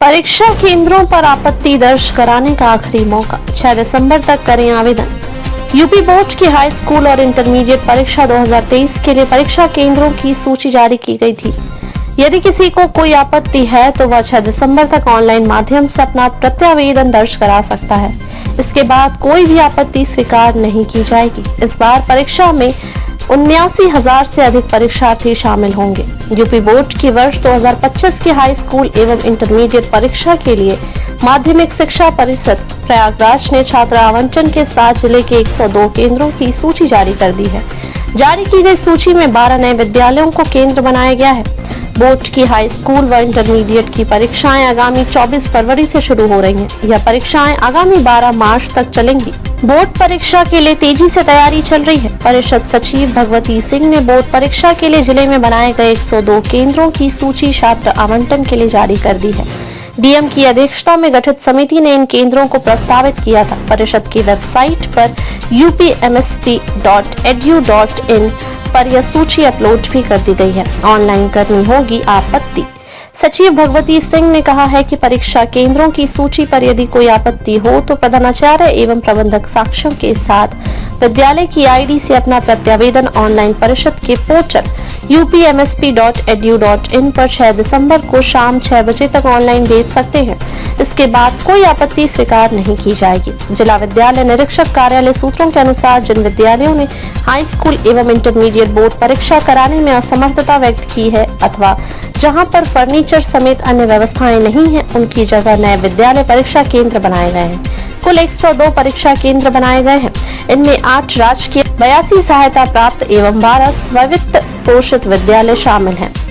परीक्षा केंद्रों पर आपत्ति दर्ज कराने का आखिरी मौका, 6 दिसंबर तक करें आवेदन। यूपी बोर्ड की हाई स्कूल और इंटरमीडिएट परीक्षा 2023 के लिए परीक्षा केंद्रों की सूची जारी की गई थी। यदि किसी को कोई आपत्ति है तो वह 6 दिसंबर तक ऑनलाइन माध्यम से अपना प्रत्यावेदन दर्ज करा सकता है। इसके बाद कोई भी आपत्ति स्वीकार नहीं की जाएगी। इस बार परीक्षा में 79,000 से अधिक परीक्षार्थी शामिल होंगे। यूपी बोर्ड की वर्ष 2025 की हाई स्कूल एवं इंटरमीडिएट परीक्षा के लिए माध्यमिक शिक्षा परिषद प्रयागराज ने छात्र आवंटन के साथ जिले के 102 केंद्रों की सूची जारी कर दी है। जारी की गई सूची में 12 नए विद्यालयों को केंद्र बनाया गया है। बोर्ड की हाई स्कूल व इंटरमीडिएट की परीक्षाएं आगामी 24 फरवरी से शुरू हो रही हैं। यह परीक्षाएं आगामी 12 मार्च तक चलेंगी। बोर्ड परीक्षा के लिए तेजी से तैयारी चल रही है। परिषद सचिव भगवती सिंह ने बोर्ड परीक्षा के लिए जिले में बनाए गए 102 केंद्रों की सूची छात्र आवंटन के लिए जारी कर दी है। डीएम की अध्यक्षता में गठित समिति ने इन केंद्रों को प्रस्तावित किया था। परिषद की वेबसाइट पर upmsp.edu.in पर यह सूची अपलोड भी कर दी गई है। ऑनलाइन करनी होगी आपत्ति। सचिव भगवती सिंह ने कहा है कि परीक्षा केंद्रों की सूची पर यदि कोई आपत्ति हो तो प्रधानाचार्य एवं प्रबंधक साक्ष्यों के साथ विद्यालय की आईडी से अपना प्रत्यावेदन ऑनलाइन परिषद के पोर्टल upmsp.edu.in पर 6 दिसंबर को शाम 6 बजे तक ऑनलाइन भेज सकते हैं। इसके बाद कोई आपत्ति स्वीकार नहीं की जाएगी। जिला विद्यालय निरीक्षक कार्यालय सूत्रों के अनुसार जिन विद्यालयों ने हाई स्कूल एवं इंटरमीडिएट बोर्ड परीक्षा कराने में असमर्थता व्यक्त की है अथवा जहां पर फर्नीचर समेत अन्य व्यवस्थाएं नहीं हैं, उनकी जगह नए विद्यालय परीक्षा केंद्र बनाए गए हैं। कुल 102 परीक्षा केंद्र बनाए गए हैं। इनमें 8 राजकीय, 82 सहायता प्राप्त एवं 12 स्वायत्त पोषित विद्यालय शामिल हैं।